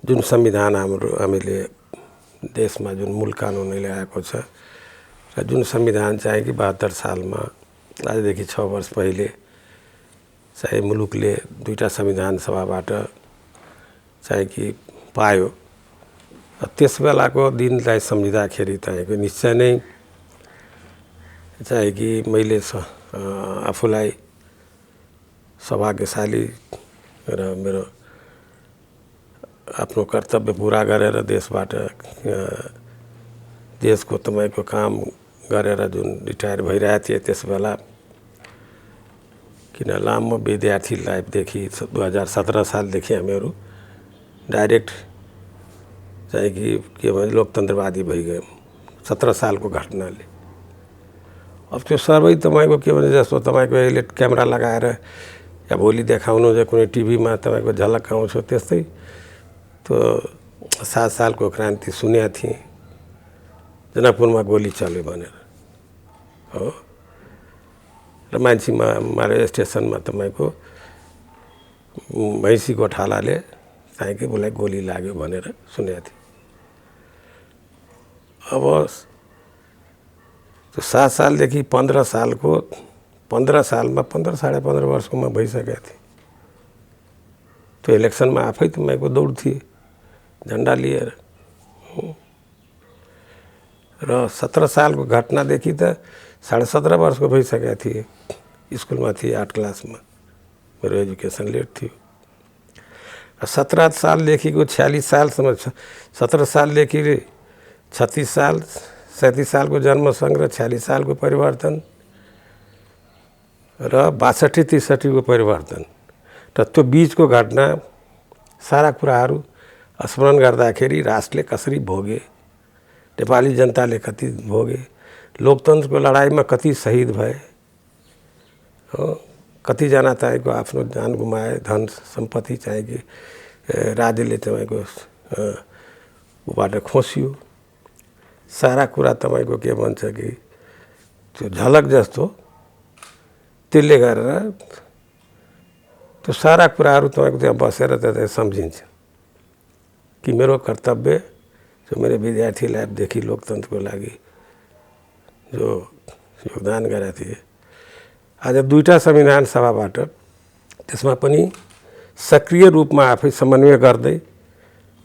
जुन संविधान हामीले देशमा जुन मूल कानुन ल्याएको छ र जुन संविधान चाहिँ कि 72 सालमा आजदेखि 6 वर्ष पहिले चाहिँ मुलुकले दुईटा संविधान सभाबाट चाहिँ कि पायो। त्यस बेलाको दिनलाई सम्झिँदाखेरि तपाईँको निश्चय नै चाहिँ कि मैले आफूलाई सौभाग्यशाली र मेरो आफ्नो कर्तव्य पुरा गरेर देशबाट देशको तपाईँको काम गरेर जुन रिटायर भइरहेको थिएँ त्यस बेला किन लामो विद्यार्थी लाइफदेखि 2017 सालदेखि हामीहरू डाइरेक्ट चाहिँ कि के भन्छ लोकतन्त्रवादी भइगयौँ 17 सालको घटनाले। अब त्यो सबै तपाईँको के भन्छ जस्तो तपाईँको अहिले क्यामेरा लगाएर या भोलि देखाउनु या कुनै टिभीमा तपाईँको झलक आउँछ त्यस्तै त्यो 7 सालको क्रान्ति सुनेको थिएँ जनकपुरमा गोली चल्यो भनेर हो र मान्छेमा मारे स्टेसनमा तपाईँको भैँसी गोठालाले चाहिँ कि उसलाई गोली लाग्यो भनेर सुनेको थिएँ। अब त्यो 7 सालदेखि 15 सालको 15 सालमा 15 साढे 15 वर्षको म भइसकेको थिएँ। त्यो इलेक्सनमा आफै तपाईँको दौड थिएँ झन्डा लिएर र 17 सालको घटनादेखि त 17.5 वर्षको भइसकेको थिएँ। स्कुलमा थिएँ 8 क्लासमा मेरो एजुकेसन लेट थियो। 17 सालदेखिको 46 सालसम्म 17 सालदेखि 36 साल 37 सालको जन्मसँग र 46 सालको परिवर्तन र 62-63 को परिवर्तन र त्यो बिचको घटना सारा कुराहरू स्मरण गर्दाखेरि राष्ट्रले कसरी भोगे, नेपाली जनताले कति भोगे, लोकतन्त्रको लडाइँमा कति शहीद भए हो, कतिजना तपाईँको आफ्नो जान गुमाए, धन सम्पत्ति चाहिँ कि राज्यले तपाईँको उबाट खोसियो। सारा कुरा तपाईँको के भन्छ कि त्यो झलक जस्तो त्यसले गरेर त्यो सारा कुराहरू तपाईँको त्यहाँ बसेर त्यहाँ सम्झिन्छ कि मेरो कर्तव्य जो मेरो विद्यार्थी लाइफदेखि लोकतन्त्रको लागि जो योगदान गरेका थिए आज दुईटा संविधान सभाबाट त्यसमा पनि सक्रिय रूपमा आफै समन्वय गर्दै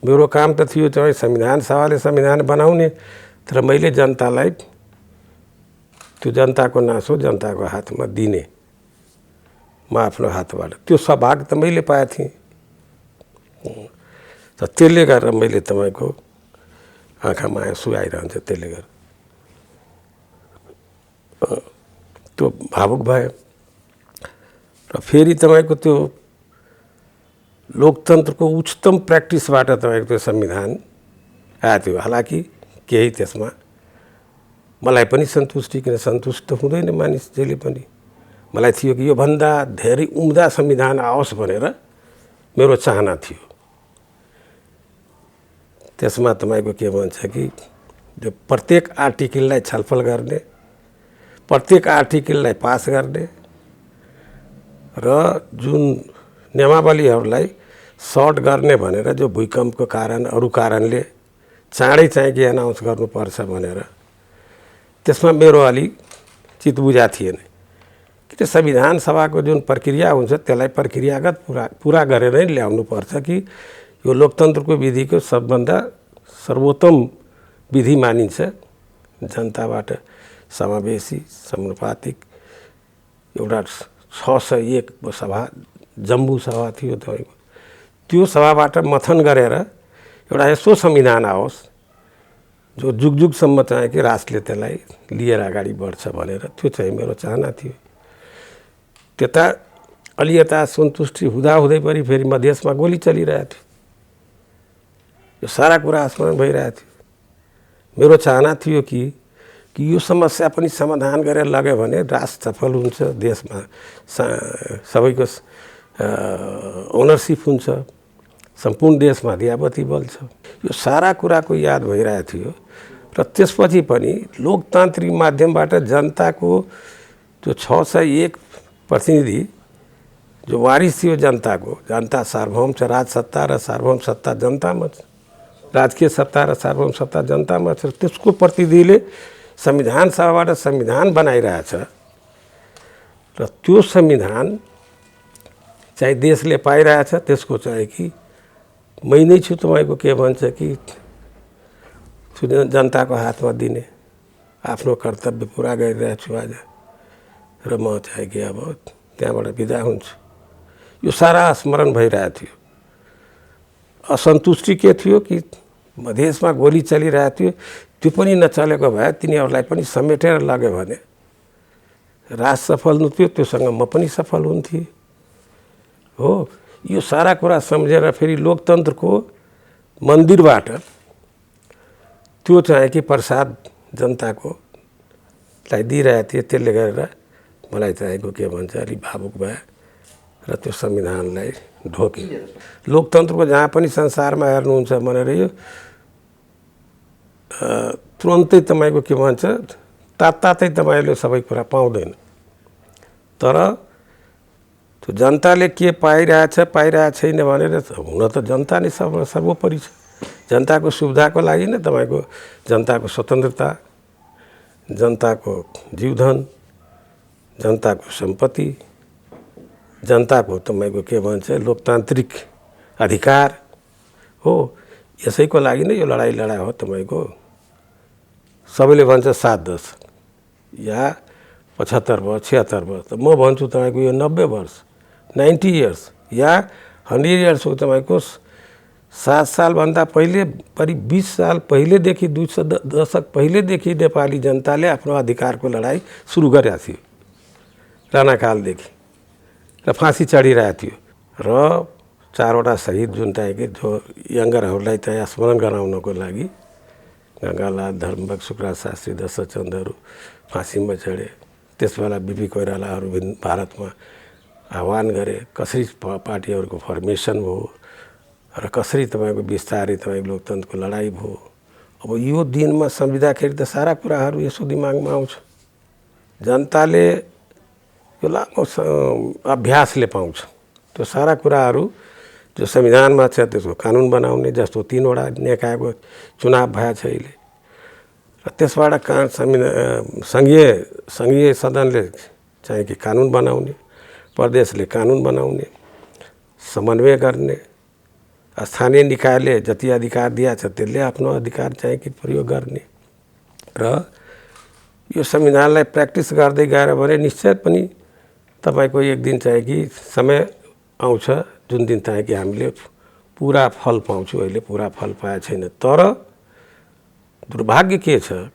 मेरो काम त थियो चाहिँ संविधान सभाले संविधान बनाउने तर मैले जनतालाई त्यो जनताको नासो जनताको हातमा दिने म आफ्नो हातबाट त्यो सौभाग्य त मैले पाएको थिएँ। त त्यसले गरेर मैले तपाईँको आँखामा आँसु आइरहन्छ त्यसले गर्दा त्यो भावुक भयो र फेरि तपाईँको त्यो लोकतन्त्रको उच्चतम प्र्याक्टिसबाट तपाईँको त्यो संविधान आएको थियो। हालाकि केही त्यसमा मलाई पनि सन्तुष्टि किन सन्तुष्ट हुँदैन मानिस जहिले पनि मलाई थियो कि योभन्दा धेरै उम्दा संविधान आओस् भनेर मेरो चाहना थियो। त्यसमा तपाईँको के भन्छ कि जो प्रत्येक आर्टिकललाई छलफल गर्ने, प्रत्येक आर्टिकललाई पास गर्ने र जुन नियमावलीहरूलाई सर्ट गर्ने भनेर जो भूकम्पको कारण अरू कारणले चाँडै चाहिँ कि एनाउन्स गर्नुपर्छ भनेर त्यसमा मेरो अलि चित बुझा थिएन कि संविधान सभाको जुन प्रक्रिया हुन्छ त्यसलाई प्रक्रियागत पुरा गरेर नै ल्याउनुपर्छ कि यो लोकतन्त्रको विधिको सबभन्दा सर्वोत्तम विधि मानिन्छ। जनताबाट समावेशी समानुपातिक एउटा 601 सभा जम्बू सभा थियो तपाईँको त्यो सभाबाट मथन गरेर एउटा यस्तो संविधान आओस् जो जुग जुगसम्म चाहिँ कि राष्ट्रले त्यसलाई लिएर अगाडि बढ्छ भनेर त्यो चाहिँ मेरो चाहना थियो। त्यता अलि यता सन्तुष्टि हुँदाहुँदै पनि फेरि मधेसमा गोली चलिरहेको थियो। यो सारा कुरा स्मरण भइरहेको थियो। मेरो चाहना थियो कि यो समस्या पनि समाधान गरेर लग्यो भने राष्ट्र सफल हुन्छ, देशमा सबैको ओनरसिप हुन्छ, सम्पूर्ण देशमा अध्यापति बल्छ। यो सारा कुराको याद भइरहेको थियो र त्यसपछि पनि लोकतान्त्रिक माध्यमबाट जनताको जो 601 प्रतिनिधि जो वारिस थियो जनताको, जनता सार्वभौम छ, राज सत्ता र सार्वभौम सत्ता जनतामा छ, राजकीय सत्ता र सार्वभौम सत्ता जनतामा छ। त्यसको प्रतिनिधिले संविधान सभाबाट संविधान बनाइरहेछ र त्यो संविधान चाहिँ देशले पाइरहेछ। त्यसको चाहिँ कि मै नै छु तपाईँको के भन्छ कि जनताको हातमा दिने, आफ्नो कर्तव्य पुरा गरिरहेको छु आज र म चाहिँ कि अब त्यहाँबाट बिदा हुन्छु। यो सारा स्मरण भइरहेको थियो। असन्तुष्टि के थियो कि मधेसमा गोली चलिरहेको थियो, त्यो पनि नचलेको भए तिनीहरूलाई पनि समेटेर लग्यो भने राज सफल हुन्थ्यो, त्योसँग म पनि सफल हुन्थेँ। हो, यो सारा कुरा सम्झेर फेरि लोकतन्त्रको मन्दिरबाट त्यो चाहिँ कि प्रसाद जनताको लाई दिइरहेको थिएँ। त्यसले गरेर मलाई चाहिएको के भन्छ अलिक भावुक भए र त्यो संविधानलाई ढोके। लोकतन्त्रको जहाँ पनि संसारमा हेर्नुहुन्छ भनेर यो तुरन्तै तपाईँको के भन्छ तात्तातै तपाईँले सबै कुरा पाउँदैन। तर त्यो जनताले के पाइरहेछ छैन भनेर हुन त जनता नै सर्वोपरि छ। जनताको सुविधाको लागि नै तपाईँको जनताको स्वतन्त्रता, जनताको जीवधन, जनताको सम्पत्ति, जनताको तपाईँको के भन्छ लोकतान्त्रिक अधिकार हो, यसैको लागि नै यो लडाइँ हो तपाईँको। सबैले भन्छ 7 दशक या 75 वर्ष 76 वर्ष, त म भन्छु तपाईँको यो 90 वर्ष 90 इयर्स या 100 इयर्स हो। तपाईँको 7 सालभन्दा पहिले, करिब 20 साल पहिलेदेखि 200 दशक पहिलेदेखि नेपाली जनताले आफ्नो अधिकारको लडाइँ सुरु गरेका थियो। राणाकालदेखि र फाँसी चढिरहेको थियो र 4वटा शहीद जुन चाहिँ कि जो यङ्गरहरूलाई चाहिँ स्मरण गराउनको लागि गङ्गालाल, धर्मबहादुर सुखराज शास्त्री, दशरथचन्द्रहरू फाँसीमा चढे। त्यसबेला बिपी कोइरालाहरू भारतमा आह्वान गरे, कसरी पार्टीहरूको फर्मेसन भयो र कसरी तपाईँको बिस्तारै तपाईँको लोकतन्त्रको लडाइँ भयो। अब यो दिनमा सम्झिँदाखेरि त सारा कुराहरू यसो दिमागमा आउँछ। जनताले यो लामो अभ्यासले पाउँछ त्यो सारा कुराहरू जो संविधानमा छ। त्यसको कानुन बनाउने जस्तो 3वटा निकायको चुनाव भएछ अहिले र त्यसबाट सङ्घीय सदनले चाहिँ कि कानुन बनाउने, प्रदेशले कानुन बनाउने, समन्वय गर्ने, स्थानीय निकायले जति अधिकार दिएको छ त्यसले आफ्नो अधिकार चाहिँ कि प्रयोग गर्ने र यो संविधानलाई प्र्याक्टिस गर्दै गएर भने निश्चय पनि तपाईको एक दिन चाहिँ कि समय आउँछ जुन दिन चाहिँ कि हामीले पुरा फल पाउँछौँ। अहिले पुरा फल पाएको छैन। तर दुर्भाग्य के छ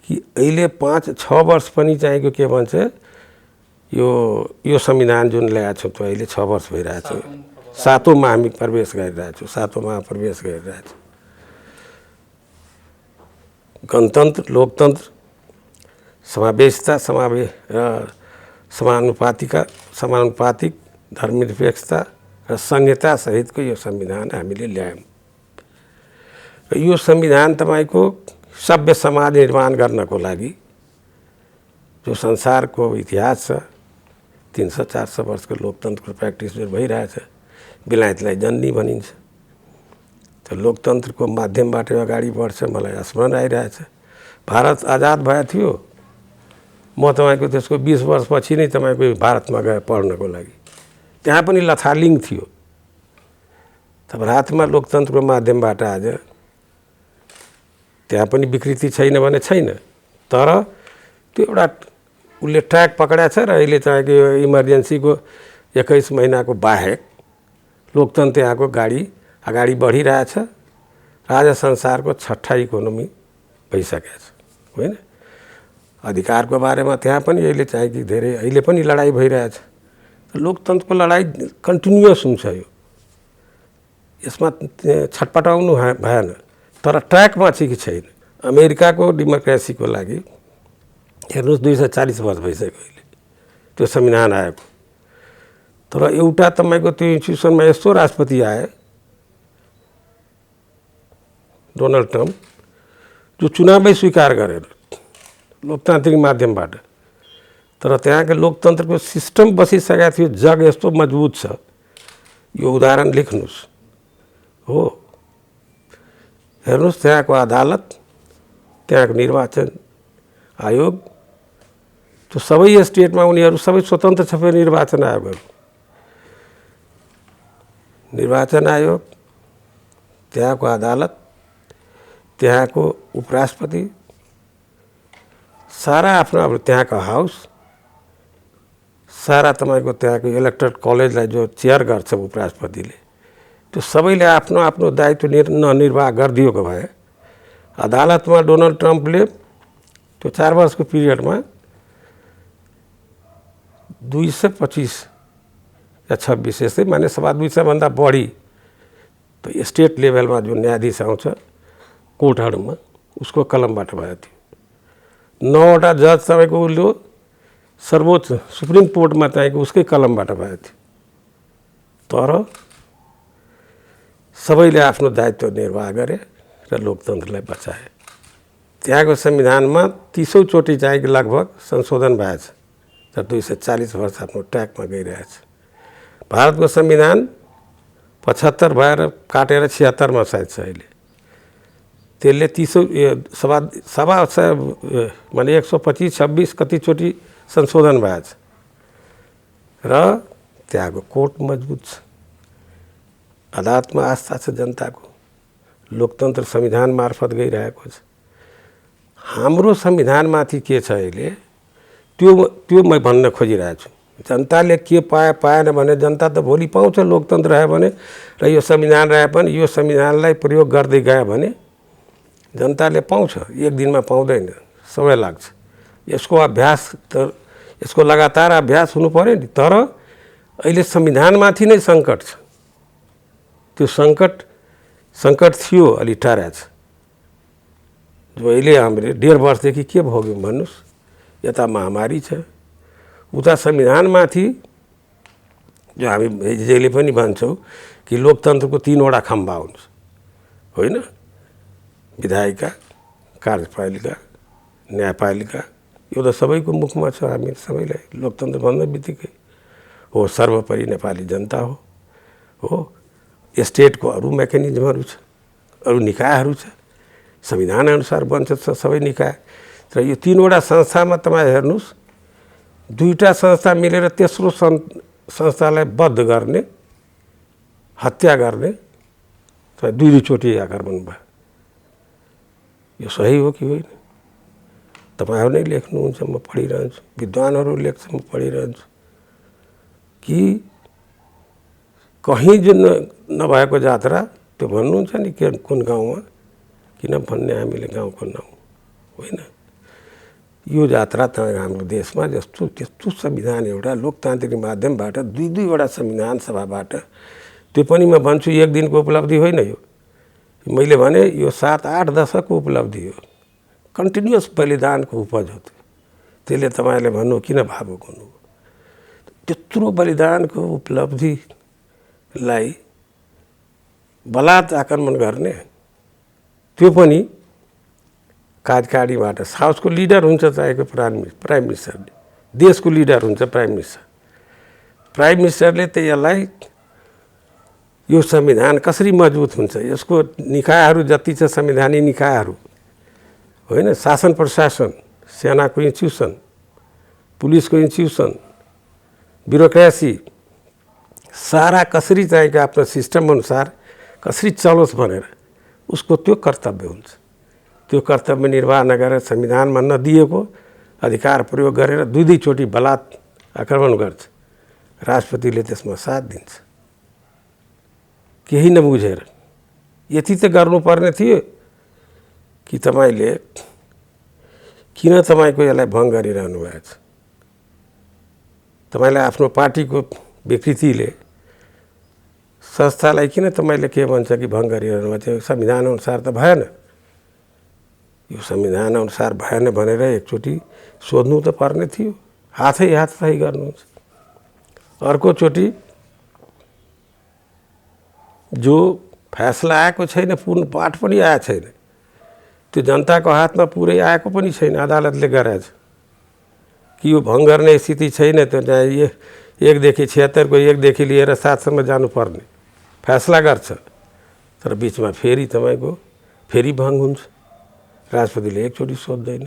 कि अहिले 5-6 वर्ष पनि चाहिँ के भन्छ यो संविधान जुन ल्याएको छ त्यो अहिले 6 वर्ष भइरहेछ। 7औँमा हामी प्रवेश गरिरहेछौँ, 7औँमा प्रवेश गरिरहेछौँ। गणतन्त्र, लोकतन्त्र, समावेशिता, समानुपातिक, धर्मनिरपेक्षता र संहिता सहितको यो संविधान हामीले ल्यायौँ। र यो संविधान तपाईको सभ्य समाज निर्माण गर्नको लागि जो संसारको इतिहास छ, 300-400 वर्षको लोकतन्त्रको प्र्याक्टिस जो भइरहेछ, बेलायतलाई जननी भनिन्छ। त्यो लोकतन्त्रको माध्यमबाट अगाडि बढ्छ। मलाई स्मरण आइरहेछ भारत आजाद भएको थियो, म तपाईको त्यसको 20 वर्षपछि नै तपाईको भारतमा गए पढ्नको लागि। त्यहाँ पनि लथालिङ्ग थियो। त भारतमा लोकतन्त्रको माध्यमबाट आज त्यहाँ पनि विकृति छैन भने छैन। तर त्यो एउटा उसले ट्र्याक पक्राएको छ र अहिले चाहिँ यो इमर्जेन्सीको 21 महिनाको बाहेक लोकतन्त्र यहाँको अगाडि बढिरहेछ। राजा संसारको 6ठा इकोनोमी भइसकेको छ होइन। अधिकारको बारेमा त्यहाँ पनि अहिले चाहिँ कि धेरै अहिले पनि लडाइँ भइरहेछ। लोकतन्त्रको लडाइँ कन्टिन्युअस हुन्छ। यसमा छटपटाउनु भएन। तर ट्र्याकमा चाहिँ कि छैन। अमेरिकाको डेमोक्रेसीको लागि हेर्नुहोस् 240 वर्ष भइसक्यो अहिले त्यो संविधान आएको। तर एउटा तपाईको त्यो इन्स्टिट्युसनमा यस्तो राष्ट्रपति आए डोनाल्ड ट्रम्प, जो चुनावै स्वीकार गरेर लोकतान्त्रिक माध्यमबाट तर त्यहाँको लोकतन्त्रको सिस्टम बसिसकेको थियो, जग यस्तो मजबुत छ। यो उदाहरण लेख्नुहोस् हो। हेर्नुहोस् त्यहाँको अदालत, त्यहाँको निर्वाचन आयोग, त्यो सबै स्टेटमा उनीहरू सबै स्वतन्त्र छ। निर्वाचन आयोगहरू, निर्वाचन आयोग, त्यहाँको अदालत, त्यहाँको उपराष्ट्रपति, सारा आफ्नो अब त्यहाँको हाउस, सारा तपाईँको त्यहाँको इलेक्टोरल कलेजलाई जो चेयर गर्छ उपराष्ट्रपतिले, त्यो सबैले आफ्नो आफ्नो दायित्व निर्वाह गरिदिएको भए अदालतमा डोनाल्ड ट्रम्पले त्यो 4 वर्षको पिरियडमा 225 या 26 यस्तै माने 2.25 भन्दा बढी त स्टेट लेभलमा जो न्यायाधीश आउँछ कोर्टहरूमा उसको कलमबाट भएको थियो। 9वटा जज तपाईँको उसले सर्वोच्च सुप्रिम कोर्टमा तपाईँको उसकै कलमबाट भएको थियो। तर सबैले आफ्नो दायित्व निर्वाह गरे र लोकतन्त्रलाई बचाए। त्यहाँको संविधानमा 30औं चोटि चाहिँ लगभग संशोधन भएछ र 240 वर्ष आफ्नो ट्र्याकमा गइरहेछ। भारतको संविधान 75 भएर काटेर 76मा सायद छ अहिले। त्यसले 30 माने 125 26 कतिचोटि संशोधन भएछ र त्यहाँको कोर्ट मजबुत छ। अदालतमा आस्था छ जनताको। लोकतन्त्र संविधान मार्फत गइरहेको छ। हाम्रो संविधानमाथि के छ अहिले त्यो मैं भन्न खोजिरहेको छु। जनताले के पाएन भने जनता त भोलि पाउँछ। लोकतन्त्र रह्यो भने र यो संविधान रहे पनि यो संविधानलाई प्रयोग गर्दै गयो भने जनताले पाउँछ। एक दिनमा पाउँदैन, समय लाग्छ। यसको अभ्यास त यसको लगातार अभ्यास हुनु पर्यो नि। तर अहिले संविधानमाथि नै सङ्कट छ। त्यो सङ्कट थियो, अलि टरेछ। जो अहिले हामीले 1.5 वर्षदेखि के भोग्यौँ भन्नुहोस्। यता महामारी छ, उता संविधानमाथि जो हामी जहिले पनि भन्छौँ कि लोकतन्त्रको 3वटा खम्बा हुन्छ, होइन? विधायिका, कार्यपालिका, न्यायपालिका। यो त सबैको मुखमा छ। हामी सबैलाई लोकतन्त्र भन्ने बित्तिकै हो सर्वोपरि नेपाली जनता हो। स्टेटको अरू मेकानिजमहरू छ, अरू निकायहरू छ, संविधान अनुसार बन्छ सबै निकाय। र यो 3वटा संस्थामा तपाईँ हेर्नुहोस्, 2टा संस्था मिलेर तेस्रो संस्थालाई बद्ध गर्ने, हत्या गर्ने 2 चोटि आक्रमण भयो। यो सही हो कि होइन? तपाईहरु नै लेख्नुहुन्छ, म पढिरहन्छु, विद्वानहरू लेख्छ, म पढिरहन्छु कि कहीँ जुन नभएको जात्रा त्यो भन्नुहुन्छ नि कुन गाउँमा, किन भन्ने हामीले गाउँको नाउँ होइन। यो जात्रा त हाम्रो देशमा जस्तो त्यस्तो संविधान एउटा लोकतान्त्रिक माध्यमबाट 2-2वटा संविधान सभाबाट, त्यो पनि म भन्छु एक दिनको उपलब्धि होइन। यो मैले भने यो 7-8 दशकको उपलब्धि हो। कन्टिन्युअस बलिदानको उपज हो। त्यसले तपाईले भन्नु किन भावुक हुनु। त्यत्रो बलिदानको उपलब्धिलाई बलात् आक्रमण गर्ने, त्यो पनि कार्यकारीबाट। हाउसको लिडर हुन्छ चाहेको प्राइम मिनिस्टरले, देशको लिडर हुन्छ प्राइम मिनिस्टर। प्राइम मिनिस्टरले त यसलाई यो संविधान कसरी मजबुत हुन्छ, यसको निकायहरू जति छ संवैधानिक निकायहरू होइन, शासन प्रशासन, सेनाको इन्स्टिट्युसन, पुलिसको इन्स्टिट्युसन, ब्युरोक्रेसी, सारा कसरी चाहिएको आफ्नो सिस्टम अनुसार कसरी चलोस् भनेर उसको त्यो कर्तव्य हुन्छ। त्यो कर्तव्य निर्वाह नगरेर संविधानमा नदिएको अधिकार प्रयोग गरेर 2 चोटि बलात् आक्रमण गर्छ। राष्ट्रपतिले त्यसमा साथ दिन्छ। केही नबुझेर यति त गर्नुपर्ने थियो कि तपाईले किन तपाईको यसलाई भङ्ग गरिरहनु भएको छ। तपाईले आफ्नो पार्टीको विकृतिले संस्थालाई किन तपाईले के भन्छ कि भङ्ग गरिरहनु भएको थियो। संविधान अनुसार त भएन। यो संविधान अनुसार भएन भनेर एकचोटि सोध्नु त पर्ने थियो। हातै हात सही गर्नुहुन्छ। अर्को चोटि जो फैसला आएको छैन, पूर्ण पाठ पनि आएको छैन, त्यो जनताको हातमा पुरै आएको पनि छैन, अदालतले गरेछ। कि यो भङ्ग गर्ने स्थिति छैन, त्यो चाहिँ 1 देखि 76 को 1 देखि लिएर 7 सम्म जानुपर्ने फैसला गर्छ। तर बिचमा फेरि तपाईँको फेरि भङ्ग हुन्छ। राष्ट्रपतिले एकचोटि सोध्दैन।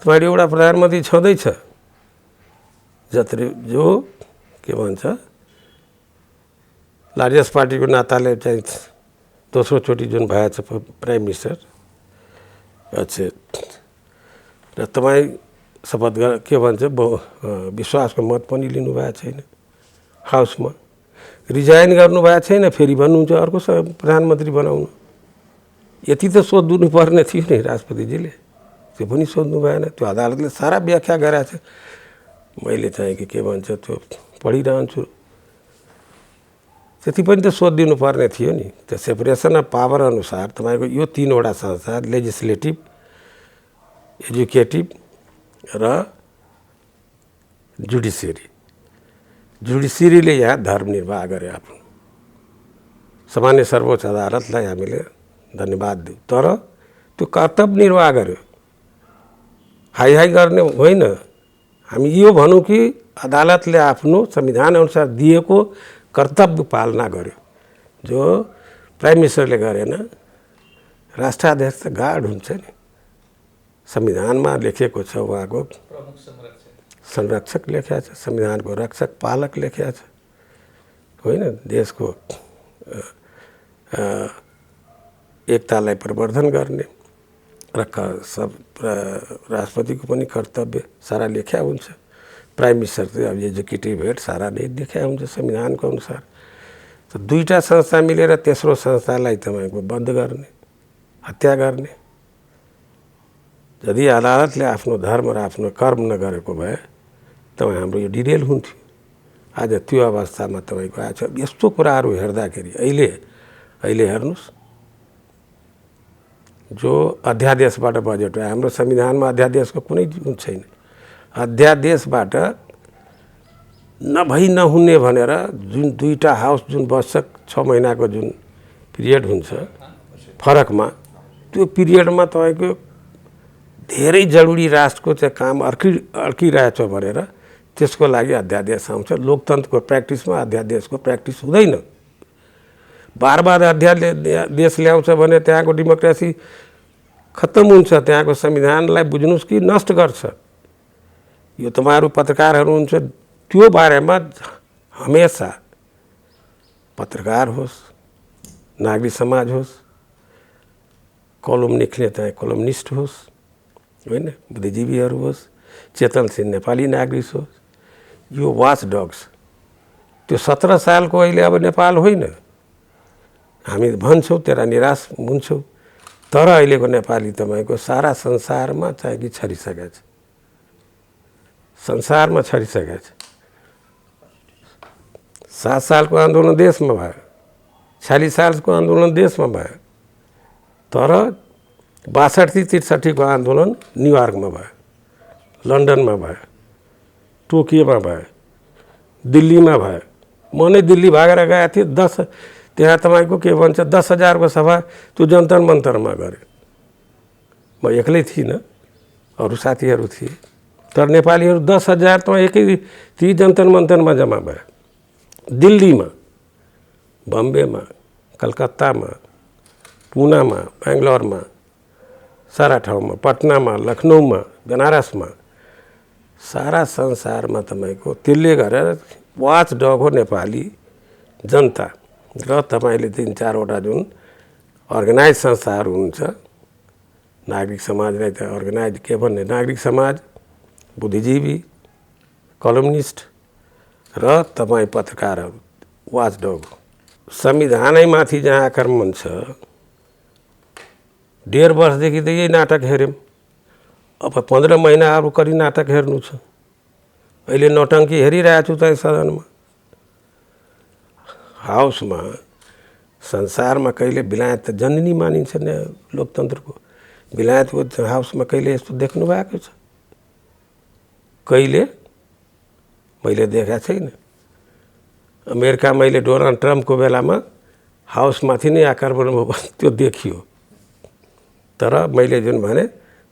तपाईँले एउटा प्रधानमन्त्री छँदैछ जसले जो के भन्छ लार्जेस्ट पार्टीको नाताले चाहिँ दोस्रो चोटि जुन भएछ प्राइम मिनिस्टर। अच्छा, र तपाईँ शपथ के भन्छ विश्वासको मत पनि लिनुभएको छैन हाउसमा, रिजाइन गर्नुभएको छैन, फेरि भन्नुहुन्छ अर्को प्रधानमन्त्री बनाउनु। यति त सोध्नु पर्ने थियो नि राष्ट्रपतिजीले, त्यो पनि सोध्नु भएन। त्यो अदालतले सारा व्याख्या गरेछ। मैले चाहिँ के भन्छ त्यो पढिरहन्छु, त्यति पनि त सोधिदिनु पर्ने थियो नि। त्यो सेपरेसन अफ पावर अनुसार तपाईँको यो 3वटा संस्था लेजिस्लेटिभ, एजुकेटिभ र जुडिसियरी। जुडिसियरीले यहाँ धर्म निर्वाह गरे आफ्नो। सामान्य सर्वोच्च अदालतलाई हामीले धन्यवाद दिउँ, तर त्यो कर्तव्य निर्वाह गर्यो। हाई हाई गर्ने होइन। हामी यो भनौँ कि अदालतले आफ्नो संविधान अनुसार दिएको कर्तव्य पालना गर्यो। जो प्राइम मिनिस्टरले गरेन, राष्ट्राध्यक्ष त गार्ड हुन्छ नि। संविधानमा लेखेको छ उहाँको संरक्षक लेखेको छ, संविधानको रक्षक पालक लेखेको छ होइन। देशको एकतालाई प्रवर्धन गर्ने र सब राष्ट्रपतिको पनि कर्तव्य सारा लेख्या हुन्छ। प्राइम मिनिस्टर चाहिँ अब एजुकेटिभ हेड सारा नै लेख्या हुन्छ संविधानको अनुसार। त 2टा संस्था मिलेर तेस्रो संस्थालाई तपाईँको बन्द गर्ने, हत्या गर्ने। यदि अदालतले आफ्नो धर्म र आफ्नो कर्म नगरेको भए तपाईँ हाम्रो यो डिरेल हुन्थ्यो। आज त्यो अवस्थामा तपाईँको आएछ। यस्तो कुराहरू हेर्दाखेरि अहिले हेर्नुहोस्, जो अध्यादेशबाट बजेट हो। हाम्रो संविधानमा अध्यादेशको कुनै जुन छैन। अध्यादेशबाट नभई नहुने भनेर जुन 2टा हाउस जुन बस्छ 6 महिनाको जुन पिरियड हुन्छ फरकमा, त्यो पिरियडमा तपाईँको धेरै जरुरी राष्ट्रको चाहिँ काम अड्किरहेछ भनेर त्यसको लागि अध्यादेश आउँछ। लोकतन्त्रको प्र्याक्टिसमा अध्यादेशको प्र्याक्टिस हुँदैन। बार अध्यादेश ल्याउँछ भने त्यहाँको डेमोक्रेसी खत्तम हुन्छ। त्यहाँको संविधानलाई बुझ्नुहोस् कि नष्ट गर्छ। यो तपाईँहरू पत्रकारहरू हुन्छ, त्यो बारेमा हमेसा पत्रकार होस्, नागरिक समाज होस्, कलम लेख्ने चाहिँ कलमनिस्ट होस् होइन, बुद्धिजीवीहरू होस्, चेतनशील नेपाली नागरिक होस्, यो वाच डग्स। त्यो 17 सालको अहिले अब नेपाल होइन। हामी भन्छौँ त्यसलाई निराश हुन्छौँ, तर अहिलेको नेपाली तपाईँको सारा संसारमा चाहिँ कि छरिसकेको छ। संसारमा छरिसकेको छ। 7 सालको आन्दोलन देशमा भयो, 46 सालको आन्दोलन देशमा भयो, तर 62-63 को आन्दोलन न्युयोर्कमा भयो, लन्डनमा भयो, टोकियोमा भयो, दिल्लीमा भयो। म नै दिल्ली भागेर गएको थिएँ। त्यहाँ तपाईँको के भन्छ 10,000 को सभा त्यो जन्तर मन्तरमा गरे। म एक्लै थिइनँ, अरू साथीहरू थिए, तर नेपालीहरू 10,000 त एकै ती जन्तर मन्तरमा जम्मा भयो। दिल्लीमा, बम्बेमा, कलकत्तामा, पुनामा, बेङ्गलोरमा, सारा ठाउँमा, पटनामा, लखनऊमा, बनारसमा, सारा संसारमा तपाईँको त्यसले गरेर वाच डग हो नेपाली जनता। र तपाईँले 3-4वटा जुन अर्गनाइज संस्थाहरू हुन्छ, नागरिक समाजलाई त अर्गनाइज के भन्ने, नागरिक समाज, बुद्धिजीवी, कलमनिस्ट र तपाईँ पत्रकारहरू वाच डग हो। संविधानै माथि जहाँ आक्रमण छ, 1.5 वर्षदेखि त यही नाटक हेऱ्यौँ। अब 15 महिना अरू कति नाटक हेर्नु छ। अहिले नौटङ्की हेरिरहेको छु त सदनमा, हाउसमा। संसारमा कहिले बेलायत त जननी मानिन्छ नि लोकतन्त्रको। बेलायतको हाउसमा कहिले यस्तो देख्नु भएको छ? कहिले मैले देखाएको छैन। अमेरिका मैले डोनाल्ड ट्रम्पको बेलामा हाउसमाथि नै आक्रमण भयो त्यो देखियो, तर मैले जुन भने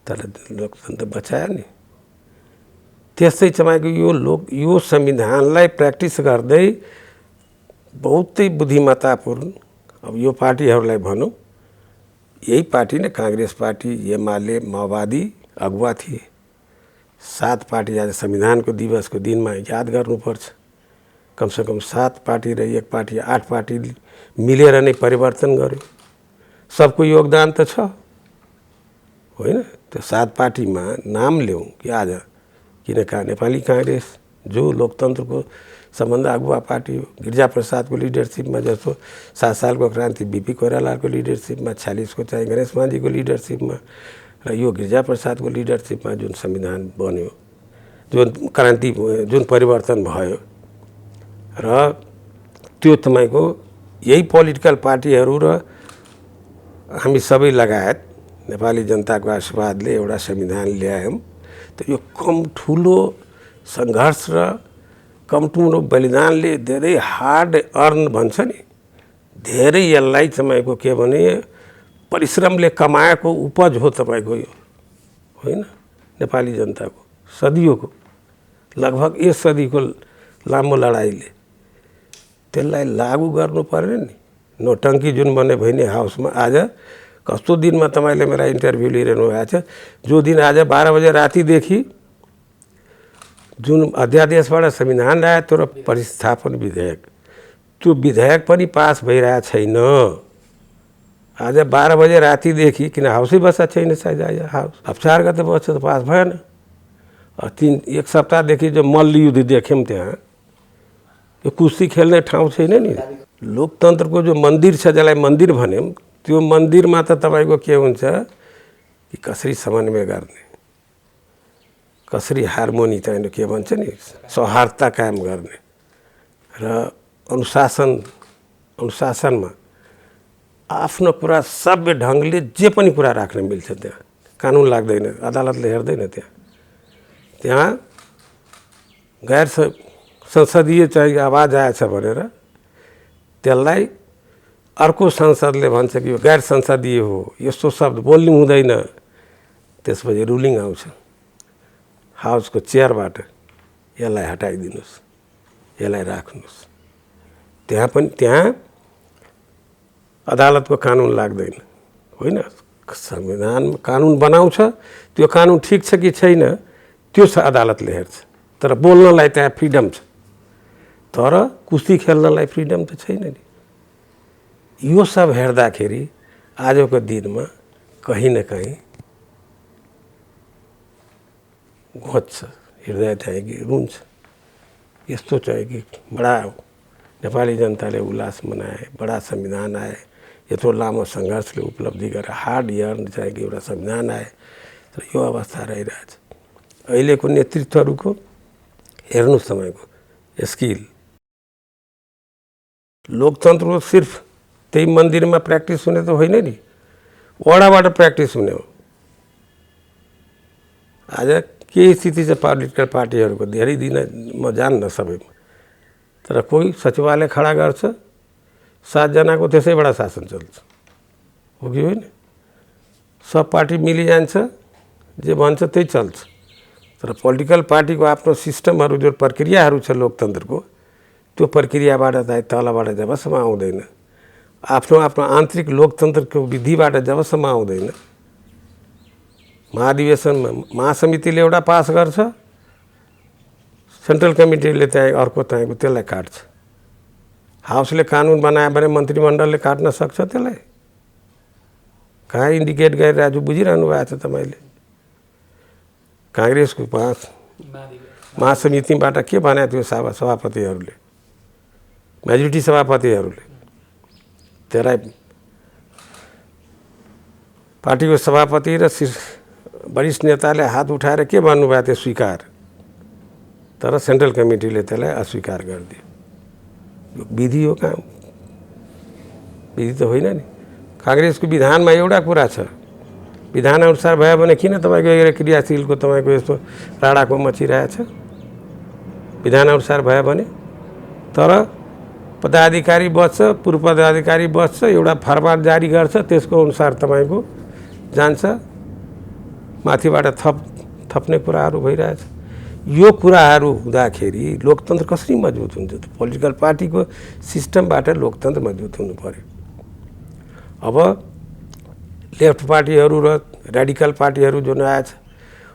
तर लोकतन्त्र बचायो नि। त्यसै तपाईँको यो संविधानलाई प्र्याक्टिस गर्दै बहुतै बुद्धिमत्तापूर्ण अब यो पार्टीहरूलाई भनौँ, यही पार्टी नै कांग्रेस पार्टी, एमाले, माओवादी अगुवा थिए। 7 पार्टी आज संविधानको दिवसको दिनमा याद गर्नुपर्छ। कमसेकम 7 पार्टी र 1 पार्टी 8 पार्टी मिलेर नै परिवर्तन गर्यो। सबको योगदान त छ होइन? त्यो 7 पार्टीमा नाम ल्याउँ कि आज किनका नेपाली कांग्रेस जो लोकतन्त्रको सबभन्दा अगुवा पार्टी हो, गिरिजाप्रसादको लिडरसिपमा जस्तो 7 सालको क्रान्ति बीपी कोइरालाको लिडरसिपमा, 46 को चाहिँ गणेश मान्जीको लिडरसिपमा र यो गिरिजाप्रसादको लिडरसिपमा जुन संविधान बन्यो, जुन क्रान्ति जुन परिवर्तन भयो र त्यो तपाईँको यही पोलिटिकल पार्टीहरू र हामी सबै लगायत नेपाली जनताको आशीर्वादले एउटा संविधान ल्यायौँ। त यो कम ठुलो सङ्घर्ष र कम ठुलो बलिदानले धेरै हार्ड अर्न भन्छ नि, धेरै यसलाई तपाईँको के भने परिश्रमले कमाएको उपज हो तपाईँको यो होइन? नेपाली जनताको सदियोको लगभग 1 सदीको लामो लडाइँले त्यसलाई लागू गर्नु पर्यो नि। नोटङ्की जुन बने भइने हाउसमा आज कस्तो दिनमा तपाईँले मेरा इन्टरभ्यू लिइरहनु भएको छ, जो दिन आज 12 बजे रातिदेखि जुन अध्यादेशबाट संविधान आयो त्यो र परिस्थापन विधेयक, त्यो विधेयक पनि पास भइरहेको छैन। आज 12 बजे रातिदेखि, किन हाउसै बस्दा छैन सायद आज हाउस, अब 4 गते बस्छ त पास भएन। 1 सप्ताहदेखि जो मल्लयुद्ध देख्यौँ त्यहाँ, यो कुस्ती खेल्ने ठाउँ छैन नि। लोकतन्त्रको जो मन्दिर छ जसलाई मन्दिर भन्यौँ, त्यो मन्दिरमा त तपाईँको के हुन्छ कि कसरी समन्वय गर्ने, कसरी हार्मोनी चाहिँ के भन्छ नि सौहार्दता कायम गर्ने र अनुशासनमा आफ्नो कुरा सभ्य ढङ्गले जे पनि कुरा राख्न मिल्छ। त्यहाँ कानुन लाग्दैन, अदालतले हेर्दैन। त्यहाँ गैर संसदीय चाहिँ आवाज आएछ भनेर त्यसलाई अर्को संसदले भन्छ कि यो गैर संसदीय हो, यस्तो शब्द बोल्नु हुँदैन। त्यसपछि रुलिङ आउँछ हाउसको चेयरबाट, यसलाई हटाइदिनुहोस्, यसलाई राख्नुहोस्। त्यहाँ अदालतको कानुन लाग्दैन होइन? संविधान कानुन बनाउँछ, त्यो कानुन ठिक छ कि छैन त्यो अदालतले हेर्छ, तर बोल्नलाई त्यहाँ फ्रिडम छ, तर कुस्ती खेल्नलाई फ्रिडम त छैन नि। यो सब हेर्दाखेरि आजको दिनमा कहीँ न कहीँ घोच्छ, हृदय चाहिँ कि रुन्छ। यस्तो चाहिँ कि बडा नेपाली जनताले उल्लास मनाए, बडा संविधान आए, यत्रो लामो सङ्घर्षले उपलब्धि गरेर हार्ड यर्न चाहिँ कि एउटा संविधान आए, तर यो अवस्था रहिरहेछ। अहिलेको नेतृत्वहरूको हेर्नुहोस् तपाईँको स्किल, लोकतन्त्रको सिर्फ त्यही मन्दिरमा प्र्याक्टिस हुने त होइन नि, वडाबाट प्र्याक्टिस हुने हो। आज के स्थिति छ पोलिटिकल पार्टीहरूको, धेरै दिन म जान्न सबैमा, तर कोही सचिवालय खडा गर्छ, 7 जनाको त्यसैबाट शासन चल्छ, हो कि होइन? सब पार्टी मिलिजान्छ, जे भन्छ त्यही चल्छ। तर पोलिटिकल पार्टीको आफ्नो सिस्टमहरू जो प्रक्रियाहरू छ लोकतन्त्रको, त्यो प्रक्रियाबाट चाहिँ तलबाट जबसम्म आउँदैन, आफ्नो आन्तरिक लोकतन्त्रको विधिबाट जबसम्म आउँदैन, महाधिवेशनमा महासमितिले एउटा पास गर्छ, सेन्ट्रल कमिटीले चाहिँ अर्को चाहिँ त्यसलाई काट्छ, हाउसले कानुन बनायो भने मन्त्रीमण्डलले काट्न सक्छ त्यसलाई। कहाँ इन्डिकेट गरेर आज बुझिरहनु भएको छ तपाईँले? काङ्ग्रेसको पास महासमितिबाट के भने थियो सभापतिहरूले, मेजोरिटी सभापतिहरूले, त्यसलाई पार्टीको सभापति र वरिष्ठ नेताले हात उठाएर के भन्नुभएको थियो? स्वीकार। तर सेन्ट्रल कमिटीले त्यसलाई अस्वीकार गरिदियो। यो विधि हो काम, विधि त होइन नि। काङ्ग्रेसको विधानमा एउटा कुरा छ, विधान अनुसार भयो भने किन तपाईँको क्रियाशीलको तपाईँको यस्तो राडाको मचिरहेछ? विधान अनुसार भयो भने, तर पदाधिकारी बस्छ, पूर्व पदाधिकारी बस्छ, एउटा फरमान जारी गर्छ, त्यसको अनुसार तपाईँको जान्छ, माथिबाट थप्ने कुराहरू भइरहेछ। यो कुराहरू हुँदाखेरि लोकतन्त्र कसरी मजबुत हुन्छ त? पोलिटिकल पार्टीको सिस्टमबाट लोकतन्त्र मजबुत हुनु पर्यो। अब लेफ्ट पार्टीहरू र रेडिकल पार्टीहरू जुन आएछ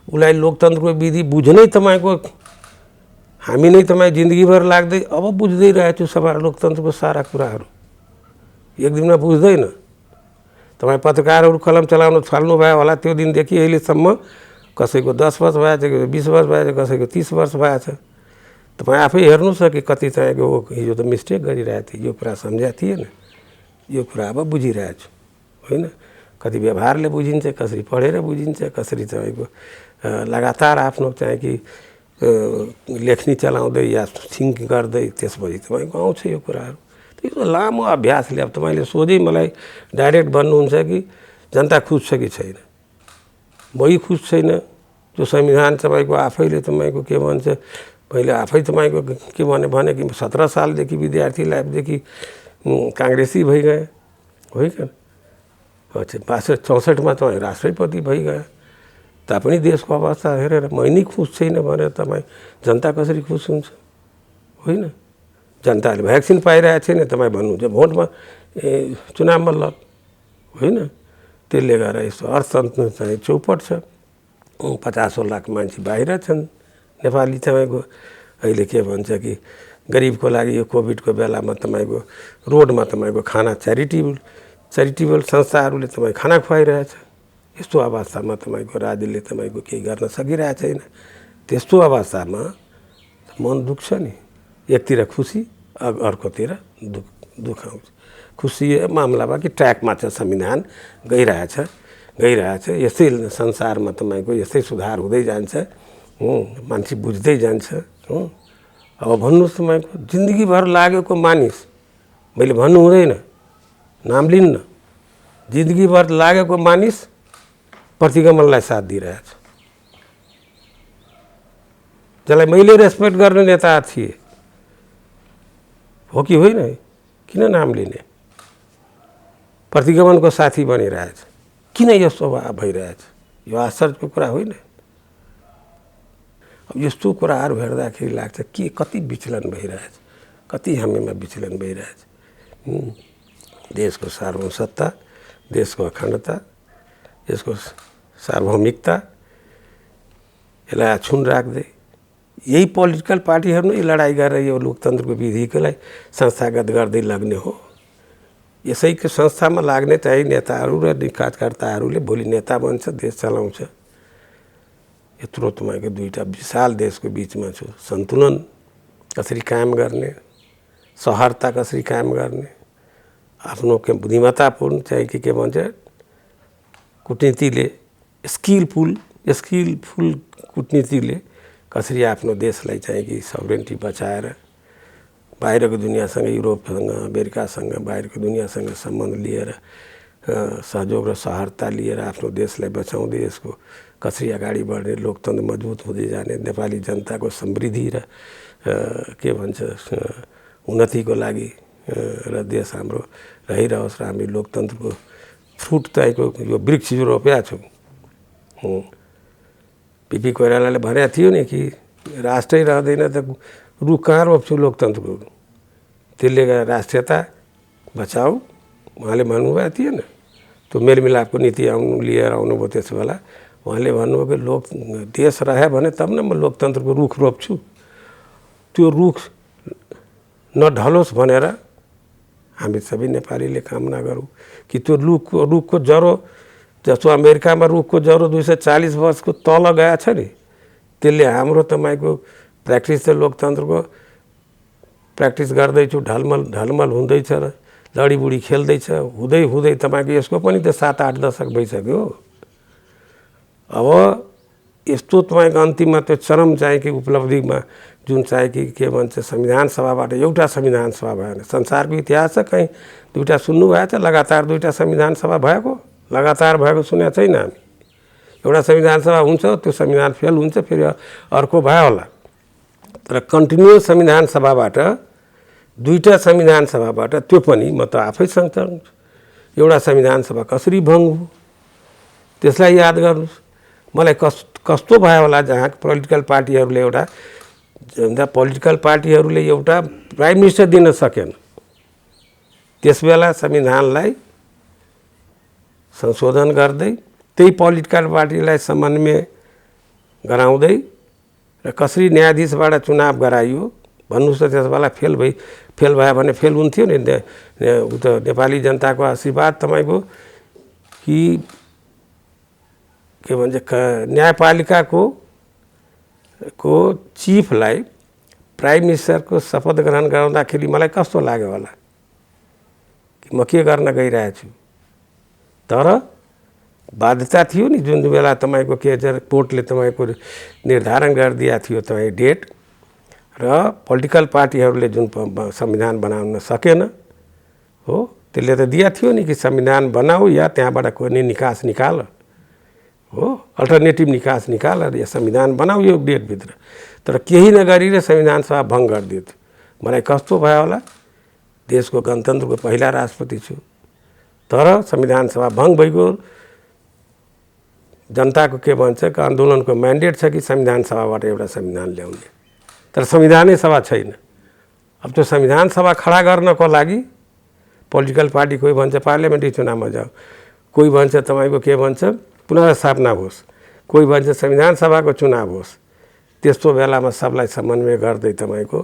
उसलाई लोकतन्त्रको विधि बुझ्नै तपाईँको हामी नै तपाईँ जिन्दगीभर लाग्दै अब बुझ्दै रहेछु सबै लोकतन्त्रको सारा कुराहरू। एक दिनमा बुझ्दैन। तपाईँ पत्रकारहरू कलम चलाउन थाल्नुभयो होला त्यो दिनदेखि अहिलेसम्म कसैको 10 वर्ष भएछ, 20 वर्ष भएछ, कसैको 30 वर्ष भएछ। तपाईँ आफै हेर्नुहोस् कि कति तपाईँको हिजो त मिस्टेक गरिरहेको थिएँ, यो कुरा सम्झाएको थिएन, यो कुरा अब बुझिरहेछु होइन। कति व्यवहारले बुझिन्छ, कसरी पढेर बुझिन्छ, कसरी तपाईँको लगातार आफ्नो चाहिँ कि लेखनी चलाउँदै या थिङ्क गर्दै त्यसपछि तपाईँको आउँछ यो कुराहरू। यो लामो अभ्यासले अब तपाईँले सोझै मलाई डाइरेक्ट भन्नुहुन्छ कि जनता खुस छ कि छैन। वही खुस छैन जो संविधान तपाईँको आफैले तपाईँको के भन्छ, पहिले आफै तपाईँको के भने कि 17 सालदेखि विद्यार्थी लाइफदेखि काङ्ग्रेसी भइगए होइन। अच्छा 62-64मा तपाईँ राष्ट्रपति भइगयो तापनि देशको अवस्था हेरेर मै नै खुस छैन भनेर तपाईँ जनता कसरी खुस हुन्छ होइन। जनताले भ्याक्सिन पाइरहेको छैन, तपाईँ भन्नुहुन्छ भोटमा चुनावमा लड होइन। त्यसले गर्दा यस्तो अर्थतन्त्र चाहिँ चौपट छ। 50 लाख मान्छे बाहिर छन् नेपाली तपाईँको। अहिले के भन्छ कि गरिबको लागि यो कोभिडको बेलामा तपाईँको रोडमा तपाईँको खाना च्यारिटेबल संस्थाहरूले तपाईँ खाना खुवाइरहेछ। यस्तो अवस्थामा तपाईँको राज्यले तपाईँको केही गर्न सकिरहेको छैन। त्यस्तो अवस्थामा मन दुख्छ नि। एकतिर खुसी अर्कोतिर दुःख आउँछ। खुसी मामलामा कि ट्र्याकमा छ, संविधान गइरहेछ। यस्तै संसारमा तपाईँको यस्तै सुधार हुँदै जान्छ, मान्छे बुझ्दै जान्छ। अब भन्नुहोस् तपाईँको जिन्दगीभर लागेको मानिस, मैले भन्नु हुँदैन, नाम लिन्न, जिन्दगीभर लागेको मानिस प्रतिगमनलाई साथ दिइरहेछ, जसलाई मैले रेस्पेक्ट गर्ने नेता थिए हो कि होइन, किन नाम लिने, प्रतिगमनको साथी बनिरहेछ। किन यस्तो भइरहेछ? यो आश्चर्यको कुरा होइन। अब यस्तो कुराहरू हेर्दाखेरि लाग्छ के कति विचलन भइरहेछ, कति हामीमा विचलन भइरहेछ। देशको सार्वभौमसत्ता, देशको अखण्डता, यसको सार्वभौमिकता यसलाई अछुन राख्दै यही पोलिटिकल पार्टीहरू नै लडाइँ गरेर यो लोकतन्त्रको विधिलाई संस्थागत गर्दै लाग्ने हो। यसैको संस्थामा लाग्ने चाहिँ नेताहरू र कार्यकर्ताहरूले भोलि नेता बन्छ, देश चलाउँछ। यत्रो तपाईँको दुईवटा विशाल देशको बिचमा छु, सन्तुलन कसरी कायम गर्ने, सहरता कसरी कायम गर्ने, आफ्नो के बुद्धिमत्तापूर्ण चाहिँ के भन्छ कुटनीतिले स्किलफुल कुटनीतिले कसरी आफ्नो देशलाई चाहिँ कि सभरेन्टी बचाएर बाहिरको दुनियाँसँग, युरोपसँग, अमेरिकासँग, बाहिरको दुनियाँसँग सम्बन्ध लिएर सहयोग र सहरता लिएर आफ्नो देशलाई बचाउँदै यसको कसरी अगाडि बढ्ने, लोकतन्त्र मजबुत हुँदै जाने, नेपाली जनताको समृद्धि र के भन्छ उन्नतिको लागि र देश हाम्रो रहिरहोस् र हामी लोकतन्त्रको फ्रुट तपाईँको यो वृक्ष जो रोपेका छौँ। पिपी कोइरालाले भनेको थियो नि कि राष्ट्रै रहँदैन त रुख कहाँ रोप्छु लोकतन्त्रको, त्यसले गर्दा राष्ट्रियता बचाऊ उहाँले भन्नुभएको थिएन। त्यो मेलमिलापको नीति लिएर आउनुभयो। त्यसो बेला उहाँले भन्नुभयो कि देश रह्यो भने तब न म लोकतन्त्रको रुख रोप्छु। त्यो रुख नढलोस् भनेर हामी सबै नेपालीले कामना गरौँ कि त्यो रुखको जरो, जस्तो अमेरिकामा रुखको जरो 240 वर्षको तल गएको छ नि, त्यसले हाम्रो तपाईँको प्र्याक्टिस त लोकतन्त्रको प्र्याक्टिस गर्दैछु, ढलमल हुँदैछ र लडीबुडी खेल्दैछ, हुँदै तपाईँको यसको पनि त 7-8 दशक भइसक्यो। अब यस्तो तपाईँको अन्तिममा त्यो चरम चाहिँ कि उपलब्धिमा जुन चाहिँ कि के भन्छ संविधान सभाबाट एउटा संविधान सभा भएन। संसारको इतिहास छ कहीँ दुईवटा सुन्नुभएको छ लगातार दुईवटा संविधान सभा भएको, लगातार भएको सुनेको छैन हामी। एउटा संविधान सभा हुन्छ, त्यो संविधान फेल हुन्छ, फेरि अर्को भयो होला। तर कन्टिन्युस संविधान सभाबाट दुईवटा संविधान सभाबाट त्यो पनि म त आफै सँगसँगै एउटा संविधान सभा कसरी भङ्ग हो त्यसलाई याद गर्नुहोस्। मलाई कस्तो भयो होला जहाँ पोलिटिकल पार्टीहरूले एउटा प्राइम मिनिस्टर दिन सकेन। त्यसबेला संविधानलाई संशोधन गर्दै त्यही पोलिटिकल पार्टीलाई समन्वय गराउँदै र कसरी न्यायाधीशबाट चुनाव गराइयो भन्नुहोस् त। त्यसबेला फेल भयो भने फेल हुन्थ्यो नि। उता नेपाली जनताको आशीर्वाद तपाईँको कि के भन्छ न्यायपालिकाको चिफलाई प्राइम मिनिस्टरको शपथ ग्रहण गराउँदाखेरि मलाई कस्तो लाग्यो होला कि म के गर्न गइरहेको छु। तर बाध्यता थियो नि जुन बेला तपाईँको के कोर्टले तपाईँको निर्धारण गरिदिएको थियो तपाईँ डेट र पोलिटिकल पार्टीहरूले जुन संविधान बनाउन सकेन हो त्यसले त दिया थियो नि कि संविधान बनाऊ या त्यहाँबाट कुनै निकास निकाल हो, अल्टरनेटिभ निकास निकाल र यो संविधान बनाऊ यो डेटभित्र। तर केही नगरी संविधान सभा भङ्ग गरिदियो थियो। मलाई कस्तो भयो होला, देशको गणतन्त्रको पहिला राष्ट्रपति छु तर संविधान सभा भङ्ग भइगयो। जनताको के भन्छ आन्दोलनको म्यान्डेट छ कि संविधान सभाबाट एउटा संविधान ल्याउने, तर संविधानै सभा छैन। अब त्यो संविधान सभा खडा गर्नको लागि पोलिटिकल पार्टी कोही भन्छ पार्लियामेन्ट्री चुनावमा जाऊ, कोही भन्छ तपाईँको के भन्छ पुनर्स्थापना होस्, कोही भन्छ संविधान सभाको चुनाव होस्। त्यस्तो बेलामा सबलाई समन्वय गर्दै तपाईँको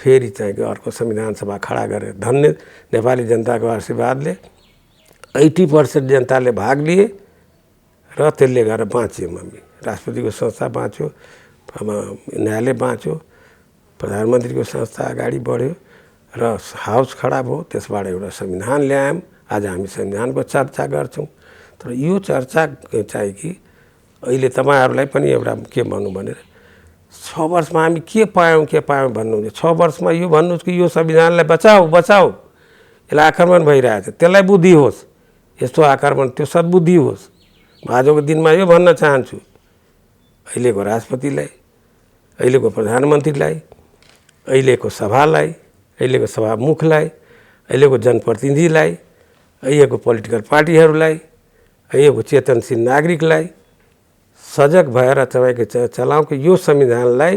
फेरि चाहिँ अर्को संविधान सभा खडा गरे। धन्य नेपाली जनताको आशीर्वादले 80% जनताले भाग लिए र त्यसले गरेर बाँच्यो। मम्मी राष्ट्रपतिको संस्था बाँच्यो, न्यायालय बाँच्यो, प्रधानमन्त्रीको संस्था अगाडि बढ्यो र हाउस खडा भयो। त्यसबाट एउटा संविधान ल्यायौँ। आज हामी संविधानको चर्चा गर्छौँ। तर यो चर्चा चाहिँ कि अहिले तपाईँहरूलाई पनि एउटा के भन्नु भनेर 6 वर्षमा हामी के पायौँ भन्नुहुन्छ। 6 वर्षमा यो भन्नुहोस् कि यो संविधानलाई बचाऊ यसलाई आक्रमण भइरहेछ, त्यसलाई बुद्धि होस्, यस्तो आक्रमण त्यो सद्बुद्धि होस्। आजको दिनमा यो भन्न चाहन्छु अहिलेको राष्ट्रपतिलाई, अहिलेको प्रधानमन्त्रीलाई, अहिलेको सभालाई, अहिलेको सभामुखलाई, अहिलेको जनप्रतिनिधिलाई, अहिलेको पोलिटिकल पार्टीहरूलाई, अहिलेको चेतनशील नागरिकलाई सजग भएर तपाईँको चलाउँ कि यो संविधानलाई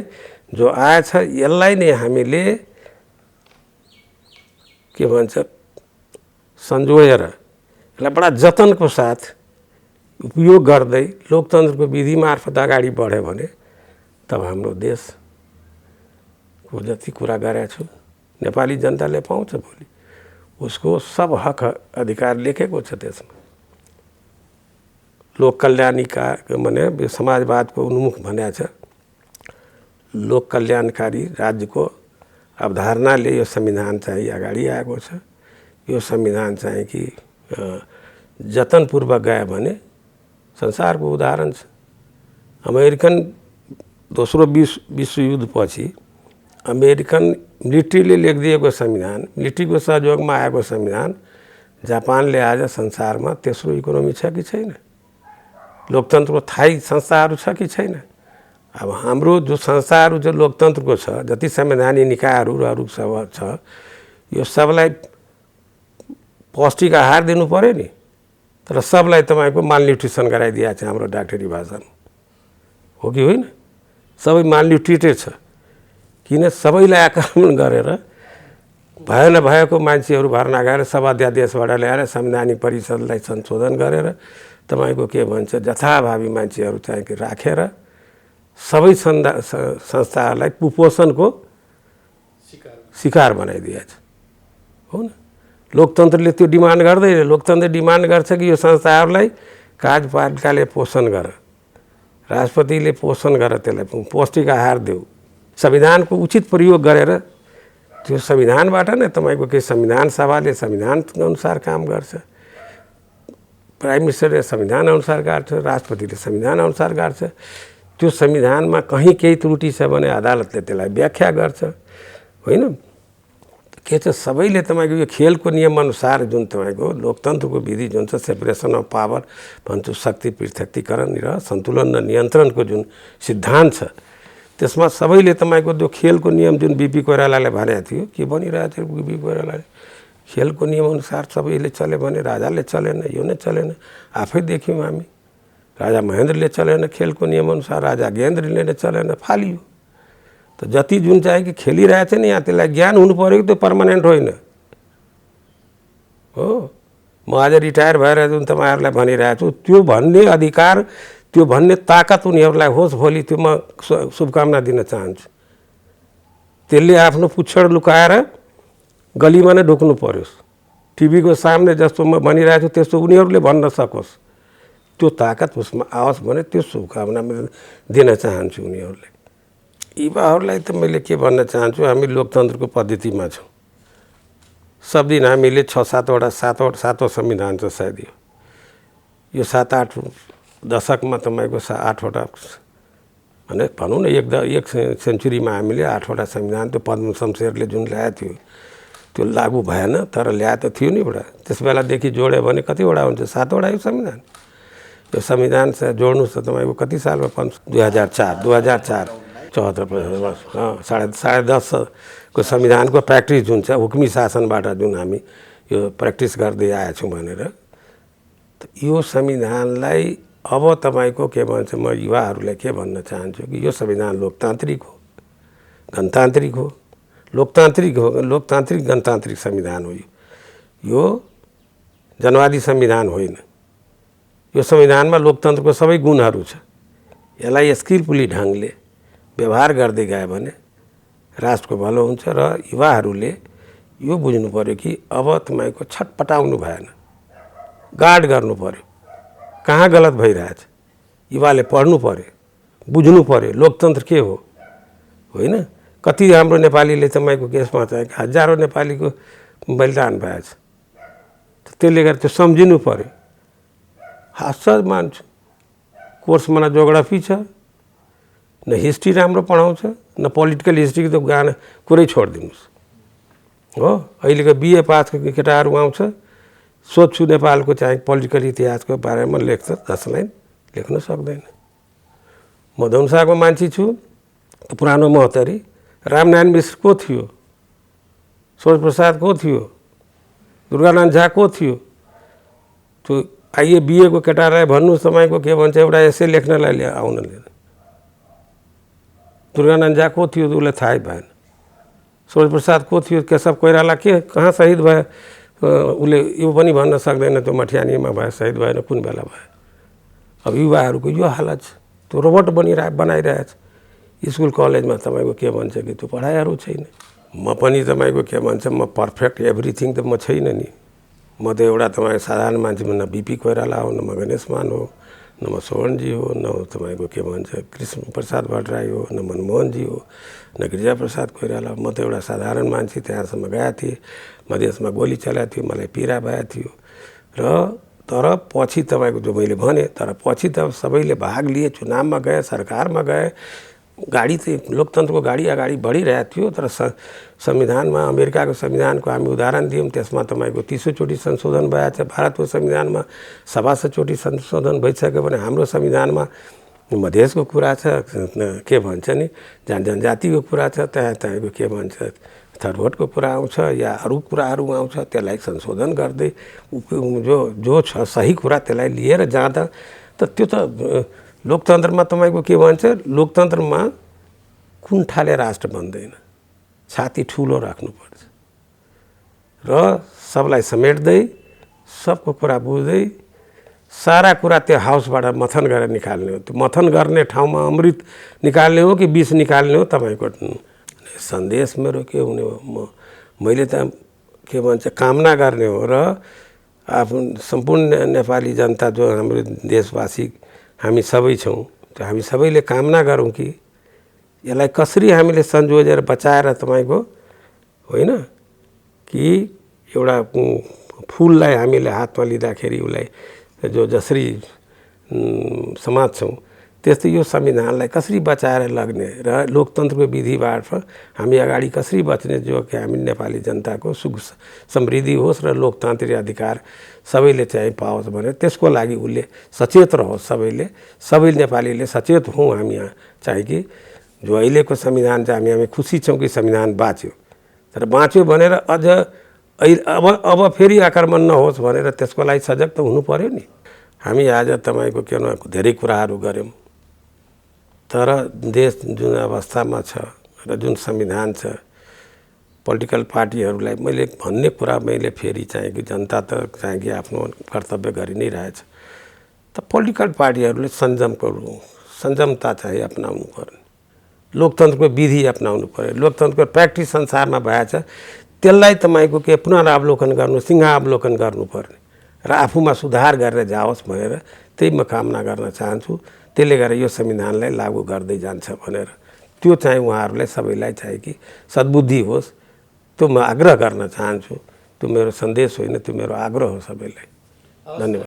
जो आएछ यसलाई नै हामीले के भन्छ संजोएर यसलाई बडा जतनको साथ उपयोग गर्दै लोकतन्त्रको विधि मार्फत अगाडि बढ्यो भने तब हाम्रो देशको जति कुरा गरेको छु नेपाली जनताले पाउँछ। भोलि उसको सब हक अधिकार लेखेको छ त्यसमा। लोक कल्याणका भने समाजवादको उन्मुख भनेको छ। लोक कल्याणकारी राज्यको अवधारणाले यो संविधान चाहिँ अगाडि आएको छ। यो संविधान चाहिँ कि जतनपूर्वक गयो भने संसारको उदाहरण छ। अमेरिकन दोस्रो विश्वयुद्धपछि अमेरिकन मिलिट्रीले लेखिदिएको संविधान, मिलिट्रीको सहयोगमा आएको संविधान जापानले आज संसारमा तेस्रो इकोनोमी छ कि छैन? लोकतन्त्रको थायी संस्थाहरू छ कि छैन? अब हाम्रो जो संस्थाहरू जो लोकतन्त्रको छ, जति संवैधानिक निकायहरू र अरू सब छ, यो सबलाई पौष्टिक आहार दिनु पर्यो नि। तर सबलाई तपाईँको मालन्युट्रिसन गराइदिएको छ हाम्रो डाक्टरी भाषामा, हो कि होइन? सबै मालन्युट्रिटेड छ। किन सबैलाई आक्रमण गरेर भयो नभएको मान्छेहरू भर्ना गरेर सब अध्यादेशबाट ल्याएर संवैधानिक परिषदलाई संशोधन गरेर तपाईँको के भन्छ जथाभावी मान्छेहरू चाहिँ राखेर सबै संस्थाहरूलाई कुपोषणको शिकार बनाइदिएछ, हो न? लोकतन्त्रले त्यो डिमान्ड गर्दैन। लोकतन्त्र डिमान्ड गर्छ कि यो संस्थाहरूलाई कार्यपालिकाले पोषण गर, राष्ट्रपतिले पोषण गर, त्यसलाई पौष्टिक आहार देऊ, संविधानको उचित प्रयोग गरेर त्यो संविधानबाट नै तपाईँको के संविधान सभाले संविधान अनुसार काम गर्छ, प्राइम मिनिस्टरले संविधान अनुसार गर्छ, राष्ट्रपतिले संविधान अनुसार गर्छ। त्यो संविधानमा कहीँ केही त्रुटि छ भने अदालतले त्यसलाई व्याख्या गर्छ, होइन? के छ सबैले तपाईँको यो खेलको नियमअनुसार जुन तपाईँको लोकतन्त्रको विधि जुन छ सेपरेसन अफ पावर भन्छु, शक्ति पृथकीकरण र सन्तुलन र नियन्त्रणको जुन सिद्धान्त छ त्यसमा सबैले तपाईँको त्यो खेलको नियम जुन बिपी कोइरालाले भनेको थियो के भनिरहेको थियो बिपी कोइरालाले, खेलको नियमअनुसार सबैले चल्यो भने राजाले चलेन, यो नै चलेन। आफै देख्यौँ हामी राजा महेन्द्रले चलेन खेलको नियमअनुसार, राजा ज्ञेन्द्रले नै चलेन, फालियो। त जति जुन चाहिँ कि खेलिरहेछ नि यहाँ त्यसलाई ज्ञान हुनु पऱ्यो कि त्यो पर्मानेन्ट होइन हो। म आज रिटायर भएर जुन तपाईँहरूलाई भनिरहेको छु त्यो भन्ने अधिकार, त्यो भन्ने ताकत उनीहरूलाई होस् भोलि, त्यो म शुभकामना दिन चाहन्छु। त्यसले आफ्नो पुच्छड लुकाएर गलीमा नै ढुक्नु पर्योस्, टिभीको सामने जस्तो म भनिरहेको छु त्यस्तो उनीहरूले भन्न सकोस्, त्यो ताकत उसमा आओस् भने त्यो शुभकामना दिन चाहन्छु उनीहरूले। युवाहरूलाई त मैले के भन्न चाहन्छु, हामी लोकतन्त्रको पद्धतिमा छौँ। सब दिन हामीले 6-7वटा 7औं संविधान छ सायद यो 7-8 दशकमा तपाईँको 8वटा भने भनौँ न एक सेन्चुरीमा हामीले 8वटा संविधान, त्यो पद्म शमशेरले जुन ल्याएको थियो त्यो लागू भएन, तर ल्याए त थियो नि एउटा। त्यस बेलादेखि जोड्यो भने कतिवटा हुन्छ? 7वटा यो संविधान। यो संविधान जोड्नु छ तपाईँको कति सालमा? 2004 74 साढे 10 को संविधानको प्र्याक्टिस जुन छ, हुकुमी शासनबाट जुन हामी यो प्र्याक्टिस गर्दै आएछौँ भनेर, यो संविधानलाई अब तपाईँको के भन्छ, म युवाहरूलाई के भन्न चाहन्छु कि यो संविधान लोकतान्त्रिक हो, गणतान्त्रिक हो, लोकतान्त्रिक गणतान्त्रिक संविधान हो। यो जनवादी संविधान होइन। यो संविधानमा लोकतन्त्रको सबै गुणहरू छ। यसलाई स्किलफुली ढङ्गले व्यवहार गर्दै गयो भने राष्ट्रको भलो हुन्छ। र युवाहरूले यो बुझ्नु पर्यो कि अब तपाईँको छटपटाउनु भएन, गार्ड गर्नु पर्यो कहाँ गलत भइरहेछ। युवाले पढ्नु पर्यो, बुझ्नु पर्यो लोकतन्त्र के हो, होइन? कति हाम्रो नेपालीले तपाईँको केसमा चाहिँ हजारौँ नेपालीको बलिदान भएछ, त्यसले गर्दा त्यो सम्झिनु पर्यो। हास्छ मान्छु, कोर्समा न जोग्राफी छ, न हिस्ट्री राम्रो पढाउँछ, न पोलिटिकल हिस्ट्रीको त गाना कुरै छोडिदिनुहोस् हो। अहिलेको बिए पासको केटाहरू आउँछ, सोध्छु नेपालको चाहिँ पोलिटिकल इतिहासको बारेमा लेख्छ, 10 लाइन लेख्न सक्दैन। म धनुषाको मान्छे छु, पुरानो महोत्तरी। रामनारायण मिश्र को थियो? सूर्य प्रसाद को थियो? दुर्गानाथ झा को थियो? त्यो आइए बिएको केटालाई भन्नुहोस् तपाईँको के भन्छ, एउटा एसे लेख्नलाई आउन लिएर। दुर्गानाथ झा को थियो? उसलाई थाहै भएन। सूर्य प्रसाद को थियो? केशव कोइराला के कहाँ शहीद भयो? उसले यो पनि भन्न सक्दैन त्यो मठियानीमा भयो, शहीद भएन, कुन बेला भयो। अब युवाहरूको यो हालत छ, त्यो रोबोट बनाइरहेछ। स्कुल कलेजमा तपाईँको के भन्छ कि त्यो पढाइहरू छैन। म पनि तपाईँको के भन्छ, म पर्फेक्ट एभ्रिथिङ त म छैन नि। म त एउटा तपाईँ साधारण मान्छे, न बिपी कोइराला हो, न म गणेश मान हो, न म सोहनजी हो, न तपाईँको के भन्छ कृष्ण प्रसाद भट्टराई हो, न मनमोहनजी हो, न गिरिजा प्रसाद कोइराला। म त एउटा साधारण मान्छे, त्यहाँसम्म गएको थिएँ, मधेसमा गोली चलाएको थियो, मलाई पीडा भएको थियो। र तर पछि तपाईँको जो मैले भने, तर पछि त सबैले भाग लिए, चुनावमा गए, सरकारमा गए, गाडी चाहिँ लोकतन्त्रको गाडी अगाडि बढिरहेको थियो। तर संविधानमा, अमेरिकाको संविधानको हामी उदाहरण दियौँ, त्यसमा तपाईँको 30 चोटि संशोधन भएको छ। भारतको संविधानमा 700 चोटि संशोधन भइसक्यो भने हाम्रो संविधानमा मधेसको कुरा छ, के भन्छ नि जनजातिको कुरा छ, त्यहाँको के भन्छ थर्डवोटको कुरा आउँछ या अरू कुराहरू आउँछ, त्यसलाई संशोधन गर्दै जो छ सही कुरा त्यसलाई लिएर जाँदा त त्यो त लोकतन्त्रमा तपाईँको के भन्छ, लोकतन्त्रमा कुन ठाले राष्ट्र बन्दैन, छाती ठुलो राख्नुपर्छ र सबलाई समेट्दै, सबको कुरा बुझ्दै, सारा कुरा त्यो हाउसबाट मथन गरेर निकाल्ने हो। त्यो मथन गर्ने ठाउँमा अमृत निकाल्ने हो कि विष निकाल्ने हो, तपाईँको सन्देश मेरो के हुने हो। मैले त के भन्छ कामना गर्ने हो र आफ्नो सम्पूर्ण नेपाली जनता जो हाम्रो देशवासी हामी सबै छौँ, त्यो हामी सबैले कामना गरौँ कि यसलाई कसरी हामीले संयोजेर बचाएर तपाईँको होइन कि एउटा फुललाई हामीले हातमा लिँदाखेरि उसलाई जो जसरी समात्छौँ, त्यस्तै यो संविधानलाई कसरी बचाएर लग्ने र लोकतन्त्रको विधिबाट हामी अगाडि कसरी बच्ने, जो कि हामी नेपाली जनताको सुख समृद्धि होस् र लोकतान्त्रिक अधिकार सबैले चाहिँ पाओस् भनेर त्यसको लागि उसले सचेत रहोस्। सबै नेपालीले सचेत हौँ हामी यहाँ चाहिँ कि जो अहिलेको संविधान चाहिँ हामी खुसी छौँ कि संविधान बाँच्यो, तर बाँच्यो भनेर अझ अब फेरि आक्रमण नहोस् भनेर त्यसको लागि सजग त हुनु पर्यो नि। हामी आज तपाईको के भन्नु धेरै कुराहरू गर्यौं, तर देश जुन अवस्थामा छ र जुन संविधान छ, पोलिटिकल पार्टीहरूलाई मैले भन्ने कुरा मैले फेरि चाहिँ कि जनता त चाहिँ कि आफ्नो कर्तव्य गरि नै रहेछ, त पोलिटिकल पार्टीहरूले संयमता चाहिँ अपनाउनु पर्ने, लोकतन्त्रको विधि अपनाउनु पर्यो, लोकतन्त्रको प्र्याक्टिस संसारमा भएछ, त्यसलाई तपाईको के पुनरावलोकन गर्नु, सिंहावलोकन गर्नुपर्ने र आफूमा सुधार गरेर जाओस् भनेर त्यही म कामना गर्न चाहन्छु। त्यसले गर्दा यो संविधानलाई लागू गर्दै जान्छ भनेर त्यो चाहिँ उहाँहरूलाई सबैलाई चाहिँ कि सद्बुद्धि होस्, त्यो म आग्रह गर्न चाहन्छु। त्यो मेरो सन्देश होइन, त्यो मेरो आग्रह हो सबैलाई। धन्यवाद।